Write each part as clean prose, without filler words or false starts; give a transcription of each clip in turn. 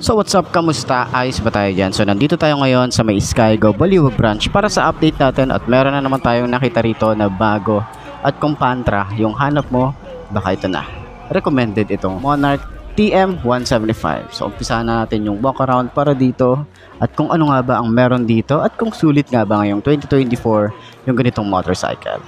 So what's up, kamusta? Ayos ba tayo dyan? So nandito tayo ngayon sa may Sky Go Baliwag branch para sa update natin at meron na naman tayong nakita rito na bago. At kung pantra yung hanap mo, baka ito na. Recommended itong Monarch TM175. So umpisahan na natin yung walk around para dito at kung ano nga ba ang meron dito at kung sulit nga ba ngayong 2024 yung ganitong motorcycle.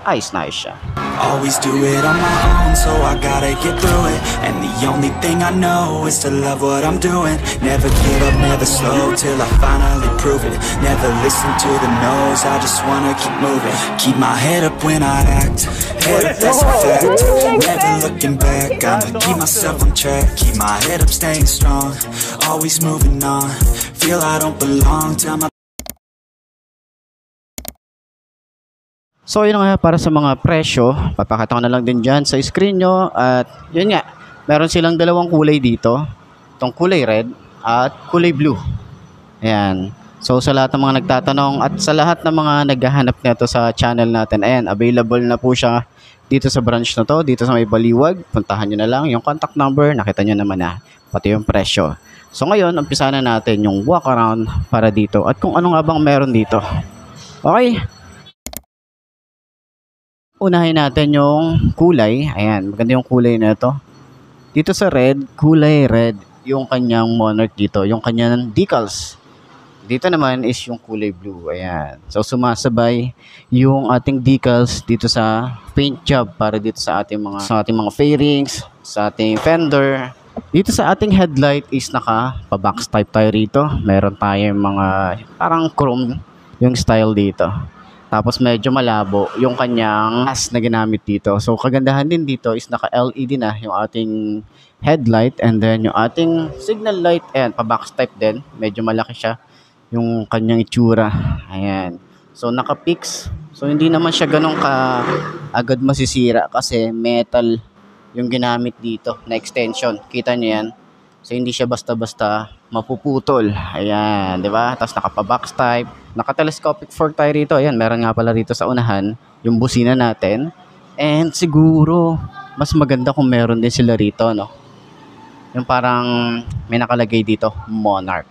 Ayos na ayos siya. Always do it on my own, so I gotta get through it. And the only thing I know is to love what I'm doing. Never give up, never slow, till I finally prove it. Never listen to the no's, I just wanna keep moving. Keep my head up when I act, head up, that's a fact. Never looking back, I'ma keep myself on track. Keep my head up, staying strong, always moving on. Feel I don't belong, tell my So yun nga, para sa mga presyo, papakita ko na lang din dyan sa screen nyo. At yun nga, meron silang dalawang kulay dito. Itong kulay red at kulay blue. Ayan. So sa lahat ng mga nagtatanong at sa lahat ng mga naghahanap nito sa channel natin, ayan, available na po siya dito sa branch na to, dito sa may Baliwag. Puntahan nyo na lang yung contact number, nakita nyo naman na, pati yung presyo. So ngayon, umpisa na natin yung walk around para dito at kung ano nga bang meron dito. Okay. Unahin natin yung kulay. Ayan, maganda yung kulay na ito. Dito sa red, kulay red yung kanyang Monarch dito, yung kanyang decals. Dito naman is yung kulay blue. Ayan. So sumasabay yung ating decals dito sa paint job para dito sa ating mga fairings, sa ating fender. Dito sa ating headlight is naka pa-box type tayo rito. Meron tayong mga parang chrome yung style dito. Tapos medyo malabo yung kanyang glass na ginamit dito. So kagandahan din dito is naka-LED na yung ating headlight and then yung ating signal light and pa-box type din. Medyo malaki siya yung kanyang itsura. Ayan. So naka-fix. So hindi naman siya ganun agad masisira kasi metal yung ginamit dito na extension. Kita niyo yan. So hindi siya basta-basta mapuputol. Ayan, 'di ba? Tapos naka-box type, naka-telescopic fork tayo rito. Ayan, meron nga pala rito sa unahan yung busina natin. And siguro mas maganda kung meron din sila rito, no? Yung parang may nakalagay dito, Monarch.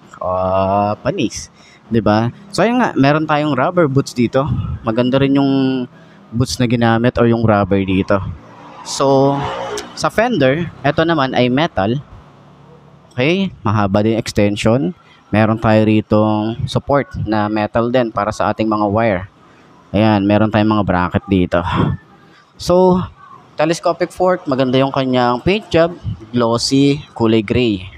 Panis, 'di ba? So ayun nga, meron tayong rubber boots dito. Maganda rin yung boots na ginamit or yung rubber dito. So sa fender, ito naman ay metal. Okay, mahaba din extension. Meron tayo ritong support na metal din para sa ating mga wire. Ayan, meron tayong mga bracket dito. So, telescopic fork, maganda yung kanyang paint job, glossy, kulay gray.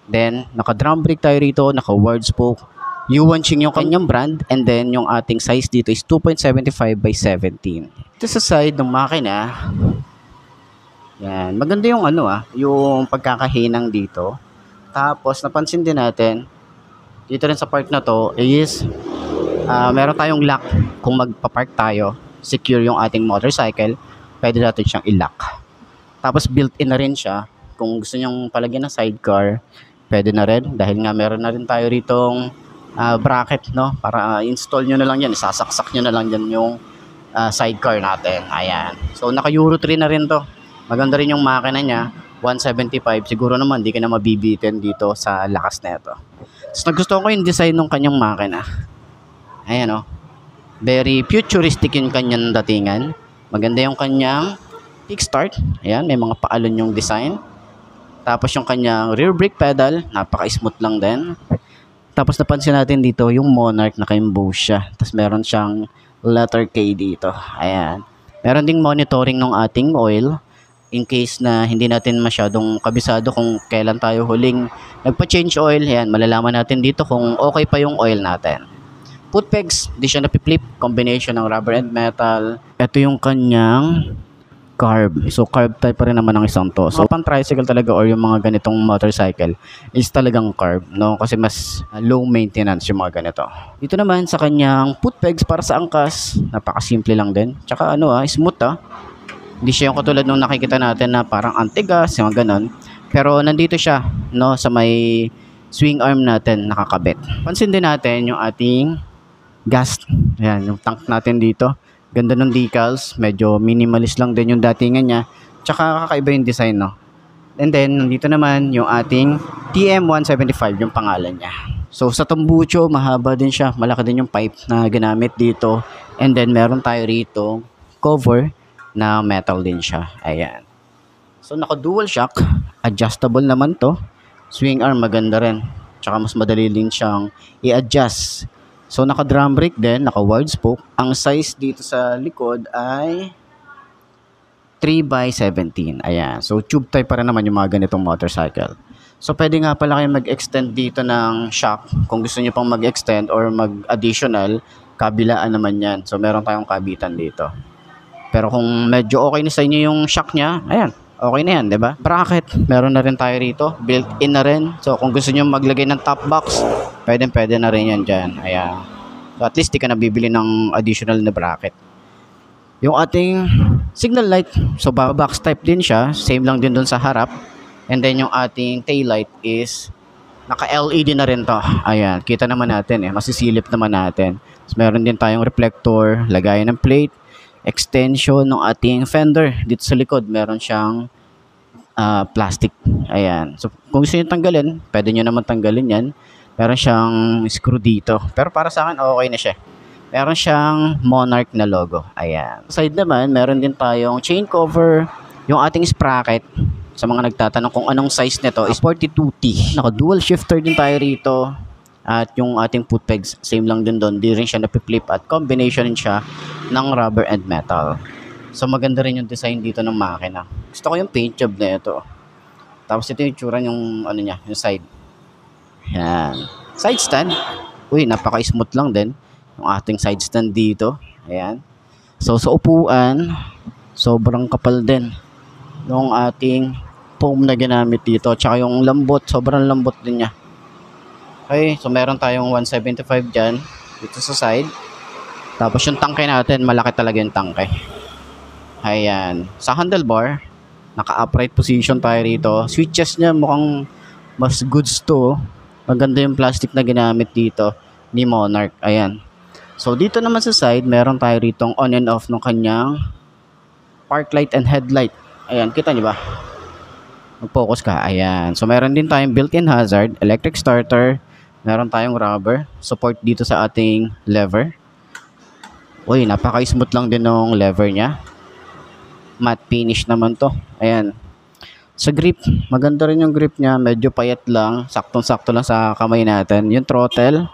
Then, naka-drum brake tayo rito, naka-ward spoke. Yuanqing yung kanyang brand, and then yung ating size dito is 2.75 by 17. Ito sa side ng makina. Yan, maganda yung yung pagkakahinang dito. Tapos, napansin din natin, dito rin sa part na to is, meron tayong lock. Kung magpa-park tayo, secure yung ating motorcycle, pwede natin siyang i-lock. Tapos, built-in na rin siya. Kung gusto nyong palagyan ng sidecar, pwede na rin. Dahil nga, meron na rin tayo ritong bracket, no? Para install nyo na lang yan. Isasaksak nyo na lang yan yung sidecar natin. Ayan. So, naka-Euro 3 na rin to. Maganda rin yung makina niya. 175, siguro naman di ka na mabibitin dito sa lakas na ito. So nagustuhan ko yung design ng kanyang makina. Ayan, very futuristic yung kanyang datingan. Maganda yung kanyang kickstart. Ayan, may mga paalon yung design. Tapos yung kanyang rear brake pedal, napaka-smooth lang din. Tapos napansin natin dito yung Monarch, naka-emboss siya. Tapos meron siyang letter K dito. Ayan. Meron ding monitoring ng ating oil. In case na hindi natin masyadong kabisado kung kailan tayo huling nagpa-change oil, yan, malalaman natin dito kung okay pa yung oil natin. Foot pegs, di siya napiplit, combination ng rubber and metal. Ito yung kanyang carb. So carb type pa rin naman ng isang to. So pang tricycle talaga or yung mga ganitong motorcycle is talagang carb, no? Kasi mas low maintenance yung mga ganito. Dito naman sa kanyang foot pegs para sa angkas, napakasimple lang din. Tsaka smooth Hindi siya yung katulad nung nakikita natin na parang antigas, yung ganon. Pero nandito siya, no, sa may swing arm natin nakakabit. Pansin din natin yung ating gas. Ayan, yung tank natin dito. Ganda ng decals, medyo minimalist lang din yung datingan niya. Tsaka kakaiba yung design, no. And then, dito naman yung ating TM175 yung pangalan niya. So, sa tambucho, mahaba din siya. Malaki din yung pipe na ginamit dito. And then, meron tayo rito cover na metal din siya. Ayan. So, naka-dual shock. Adjustable naman to. Swing arm, maganda rin. Tsaka mas madali din siyang i-adjust. So, naka-drum brake din. Naka-wide spoke. Ang size dito sa likod ay 3x17. Ayan. So, tube type pa rin naman yung mga ganitong motorcycle. So, pwede nga pala kayo mag-extend dito ng shock. Kung gusto nyo pang mag-extend or mag-additional, kabilaan naman yan. So, meron tayong kabitan dito. Pero kung medyo okay na sa inyo yung shock niya, ayan, okay na yan, diba? Bracket, meron na rin tayo rito. Built-in na rin. So, kung gusto nyo maglagay ng top box, pwede na rin yan dyan. Ayan. So, at least di ka na bibili ng additional na bracket. Yung ating signal light, so box type din siya, same lang din dun sa harap. And then yung ating tail light is naka-LED na rin to. Ayan, kita naman natin masisilip naman natin. So, meron din tayong reflector, lagayan ng plate, extension ng ating fender. Dito sa likod, meron siyang plastic. Ayan. So, kung gusto nyo tanggalin, pwede nyo naman tanggalin yan. Meron siyang screw dito. Pero para sa akin, okay na siya. Meron siyang Monarch na logo. Ayan. Side naman, meron din tayong chain cover. Yung ating sprocket, sa mga nagtatanong kung anong size nito, is 42T. Naka-dual shifter din tayo rito. At yung ating foot pegs, same lang din doon. Di rin siya napipflip at combination rin siya ng rubber and metal. So, maganda rin yung design dito ng makina. Gusto ko yung paint job na ito. Tapos ito yung tsura yung, ano niya, yung side. Ayan. Side stand. Uy, napaka-smooth lang din. Yung ating side stand dito. Ayan. So, sa upuan, sobrang kapal din yung ating foam na ginamit dito. Tsaka yung lambot, sobrang lambot din niya. Okay, so meron tayong 175 dyan. Dito sa side. Tapos yung tangke natin, malaki talaga yung tangke. Ayan. Sa handlebar, naka-upright position tayo rito. Switches niya mukhang mas goods to. Maganda yung plastic na ginamit dito ni Monarch. Ayan. So, dito naman sa side, meron tayo ritong on and off ng kanyang park light and headlight. Ayan, kita nyo ba? Mag-focus ka. Ayan. So, meron din tayong built-in hazard, electric starter, meron tayong rubber, support dito sa ating lever. Uy, napaka-smooth lang din ng lever niya. Matte finish naman to. Ayan. Sa grip, maganda rin yung grip niya. Medyo payat lang. Saktong-sakto lang sa kamay natin. Yung throttle,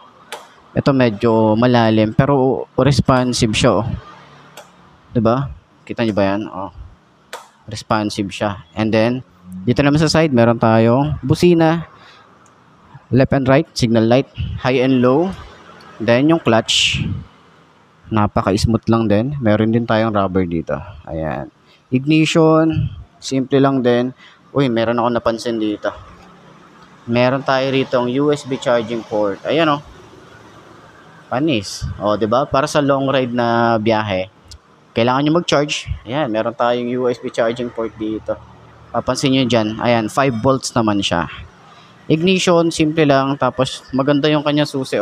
ito medyo malalim pero responsive siya. Diba? Kita nyo ba yan? Responsive siya. And then, dito naman sa side, meron tayong busina, left and right, signal light, high and low. Then, yung clutch, napaka-smooth lang din. Meron din tayong rubber dito. Ayan. Ignition, simple lang din. Uy, meron ako napansin dito. Meron tayo rito ang USB charging port. Ayan panis. 'Di ba? Para sa long ride na biyahe, kailangan nyo mag-charge. Ayan, meron tayong USB charging port dito. Papansin nyo dyan. Ayan, 5 volts naman siya. Ignition, simple lang. Tapos, maganda yung kanya susi,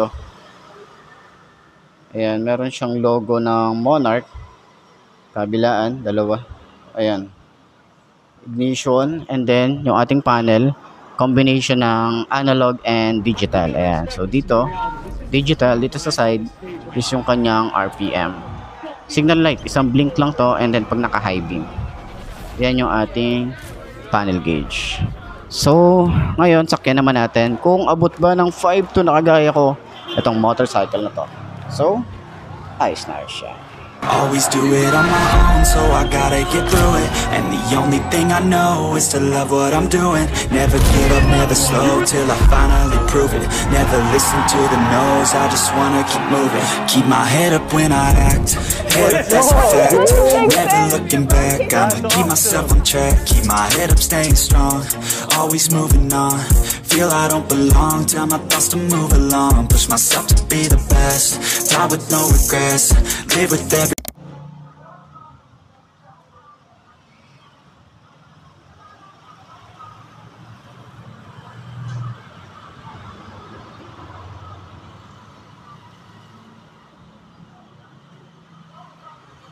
Ayan, meron siyang logo ng Monarch. Kabilaan, dalawa. Ayan. Ignition, and then, yung ating panel, combination ng analog and digital. Ayan, so dito, digital, dito sa side, is yung kanyang RPM. Signal light, isang blink lang to, and then pag naka-high beam. Yan yung ating panel gauge. So, ngayon, sakyan naman natin kung abot ba ng 5 to nakagaya ko itong motorcycle na to. So, ayos na siya. Always do it on my own, so I gotta get through it. And the only thing I know is to love what I'm doing. Never give up, never slow, till I finally prove it. Never listen to the no's, I just wanna keep moving. Keep my head up when I act, head up, that's a fact. Never looking back, I'ma keep myself on track. Keep my head up, staying strong, always moving on. Feel I don't belong, tell my thoughts to move along. Push myself to be the best, die with no regrets. Live with every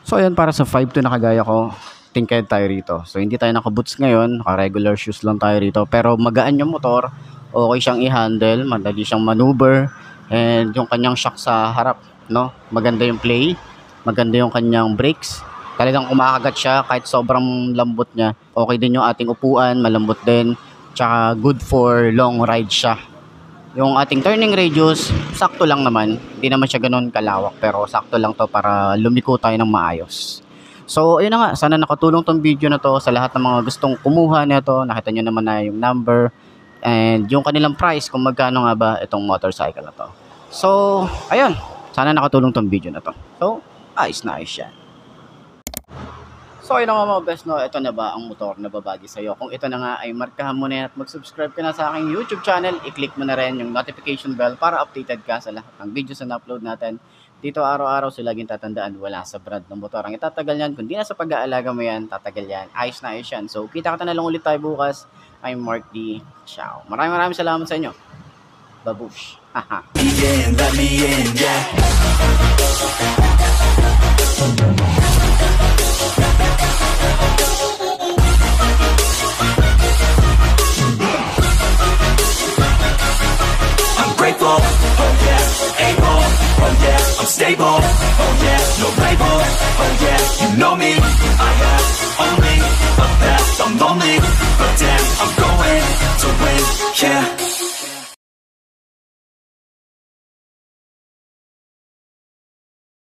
So, ayan, para sa 5 to nakagaya ko, tingkad tayo rito. So hindi tayo naka-boots ngayon, naka-regular shoes lang tayo rito. Pero magaan yung motor, okay siyang i-handle, madali siyang maneuver, and yung kanyang shock sa harap, no? Maganda yung play, maganda yung kanyang brakes. Talagang kumakagat siya kahit sobrang lambot niya. Okay din yung ating upuan, malambot din. Tsaka good for long ride siya. Yung ating turning radius, sakto lang naman. Hindi naman siya ganun kalawak, pero sakto lang to para lumiko tayo ng maayos. So, ayun na nga. Sana nakatulong tong video na to sa lahat ng mga gustong kumuha nito. Nakita nyo naman na yung number and yung kanilang price kung magkano nga ba itong motorcycle na to. So, ayun. Sana nakatulong tong video na to. So, ayos na ayos yan. So, ayun na nga mga best, no? Ito na ba ang motor na babagi sa'yo? Kung ito na nga ay markahan mo na yan at mag-subscribe ka na sa aking YouTube channel, i-click mo na rin yung notification bell para updated ka sa lahat ng videos na upload natin. Dito araw-araw so laging tatandaan, wala sa brand ng motor ang itatagal yan. Kung di na sa pag-aalaga mo yan, tatagal yan. Ayos na ayos yan. So, kita-kita na lang ulit tayo bukas. I'm Mark D. Ciao. Maraming salamat sa inyo. Babush. Haha. Yeah, let me in, yeah. Grateful, oh yeah, able, oh yeah, I'm stable, oh yeah, no label, oh yeah, you know me, I have only a path, I'm lonely, but damn, I'm going to win, yeah.